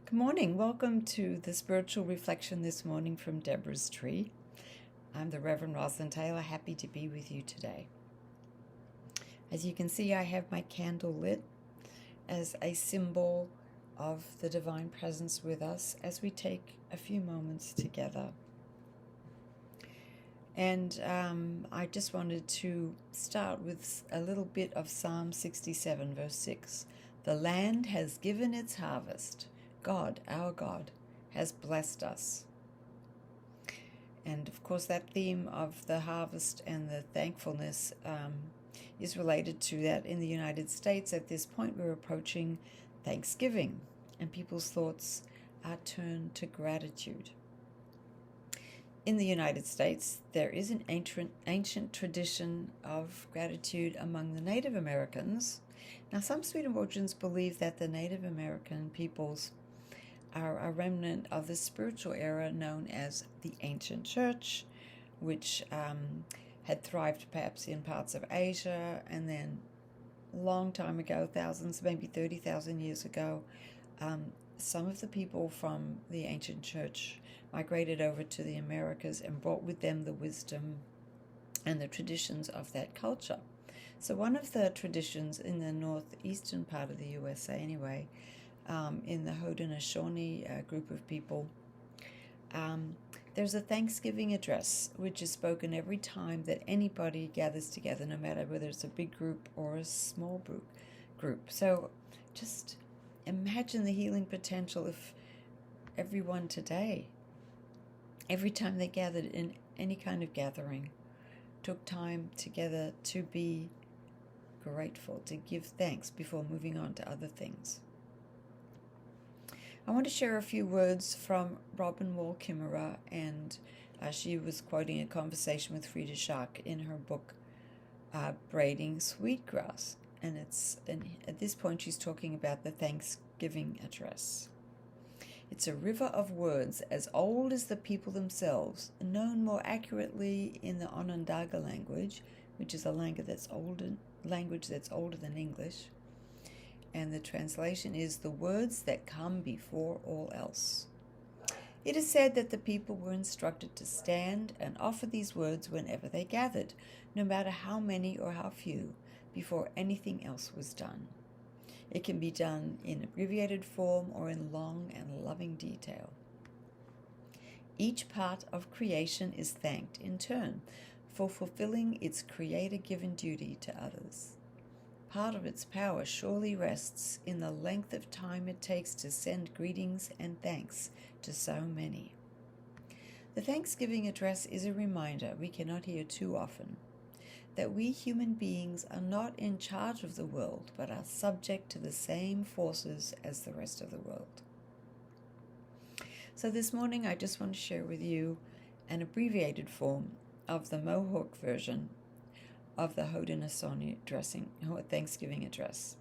Good morning. Welcome to the spiritual reflection this morning from Deborah's Tree. I'm the Reverend Roslyn Taylor, happy to be with you today. As you can see, I have my candle lit as a symbol of the divine presence with us as we take a few moments together. And I just wanted to start with a little bit of Psalm 67, verse 6. The land has given its harvest. God, our God, has blessed us. And of course, that theme of the harvest and the thankfulness is related to that in the United States. At this point, we're approaching Thanksgiving, and people's thoughts are turned to gratitude. In the United States, there is an ancient tradition of gratitude among the Native Americans. Now, some Swedenborgians believe that the Native American peoples are a remnant of the spiritual era known as the ancient church, which had thrived perhaps in parts of Asia, and then a long time ago, thousands, maybe 30,000 years ago, some of the people from the ancient church migrated over to the Americas and brought with them the wisdom and the traditions of that culture. So one of the traditions in the northeastern part of the USA anyway, in the Haudenosaunee group of people, there's a Thanksgiving address which is spoken every time that anybody gathers together, no matter whether it's a big group or a small group. So just imagine the healing potential if everyone today, every time they gathered in any kind of gathering, took time together to be grateful, to give thanks before moving on to other things. I want to share a few words from Robin Wall Kimmerer, and she was quoting a conversation with Frida Schack in her book, Braiding Sweetgrass. And at this point she's talking about the Thanksgiving address. It's a river of words as old as the people themselves, known more accurately in the Onondaga language, which is a language that's older than English. And the translation is the words that come before all else. It is said that the people were instructed to stand and offer these words whenever they gathered, no matter how many or how few, before anything else was done. It can be done in abbreviated form or in long and loving detail. Each part of creation is thanked in turn for fulfilling its creator-given duty to others. Part of its power surely rests in the length of time it takes to send greetings and thanks to so many. The Thanksgiving address is a reminder we cannot hear too often that we human beings are not in charge of the world, but are subject to the same forces as the rest of the world. So this morning I just want to share with you an abbreviated form of the Mohawk version of the Haudenosaunee Thanksgiving address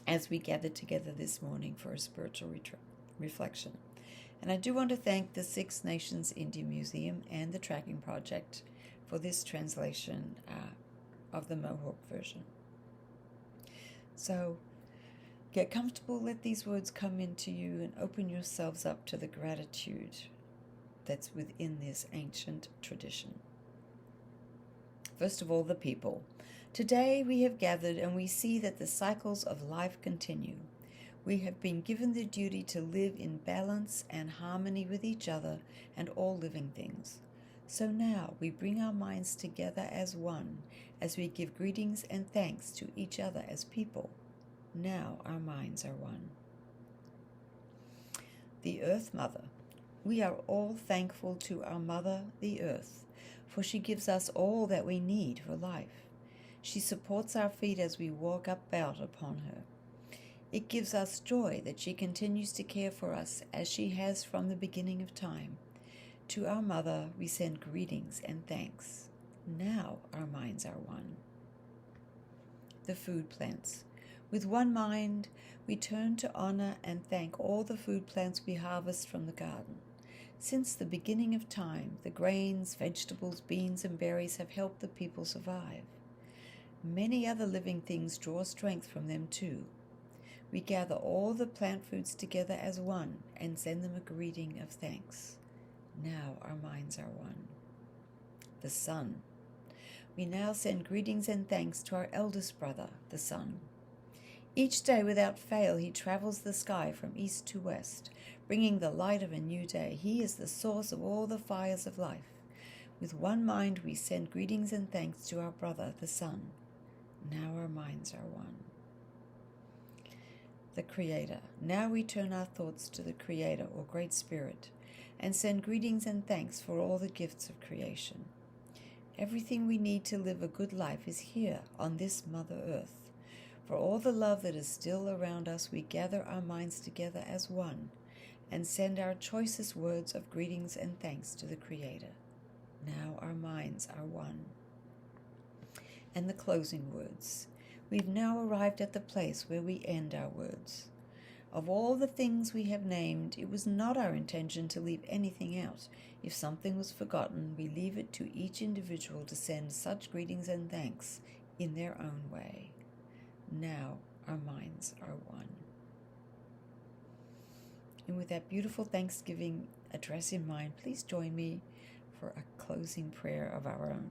as we gather together this morning for a spiritual reflection. And I do want to thank the Six Nations Indian Museum and the Tracking Project for this translation of the Mohawk version. So get comfortable, let these words come into you, and open yourselves up to the gratitude that's within this ancient tradition. First of all, the people. Today we have gathered and we see that the cycles of life continue. We have been given the duty to live in balance and harmony with each other and all living things. So now we bring our minds together as one as we give greetings and thanks to each other as people. Now our minds are one. The Earth Mother. We are all thankful to our Mother, the Earth, for she gives us all that we need for life. She supports our feet as we walk about upon her. It gives us joy that she continues to care for us as she has from the beginning of time. To our Mother we send greetings and thanks. Now our minds are one. The food plants. With one mind, we turn to honor and thank all the food plants we harvest from the garden. Since the beginning of time, the grains, vegetables, beans, and berries have helped the people survive. Many other living things draw strength from them too. We gather all the plant foods together as one and send them a greeting of thanks. Now our minds are one. The sun. We now send greetings and thanks to our eldest brother, the sun. Each day without fail he travels the sky from east to west, bringing the light of a new day. He is the source of all the fires of life. With one mind we send greetings and thanks to our brother, the sun. Now our minds are one. The Creator. Now we turn our thoughts to the Creator, or Great Spirit, and send greetings and thanks for all the gifts of creation. Everything we need to live a good life is here on this Mother Earth. For all the love that is still around us, we gather our minds together as one and send our choicest words of greetings and thanks to the Creator. Now our minds are one. And the closing words. We've now arrived at the place where we end our words. Of all the things we have named, it was not our intention to leave anything out. If something was forgotten, we leave it to each individual to send such greetings and thanks in their own way. Now our minds are one. And with that beautiful Thanksgiving address in mind, please join me for a closing prayer of our own.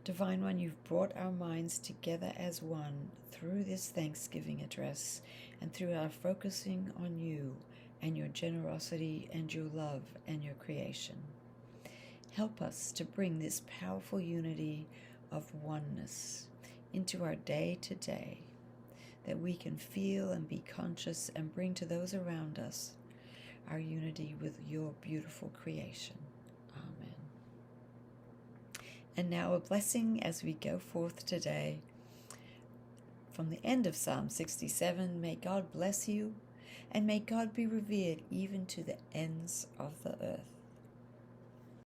Divine One, you've brought our minds together as one through this Thanksgiving address and through our focusing on you and your generosity and your love and your creation. Help us to bring this powerful unity of oneness into our day to day, that we can feel and be conscious and bring to those around us our unity with your beautiful creation. Amen. And now a blessing as we go forth today. From the end of Psalm 67, may God bless you, and may God be revered even to the ends of the earth.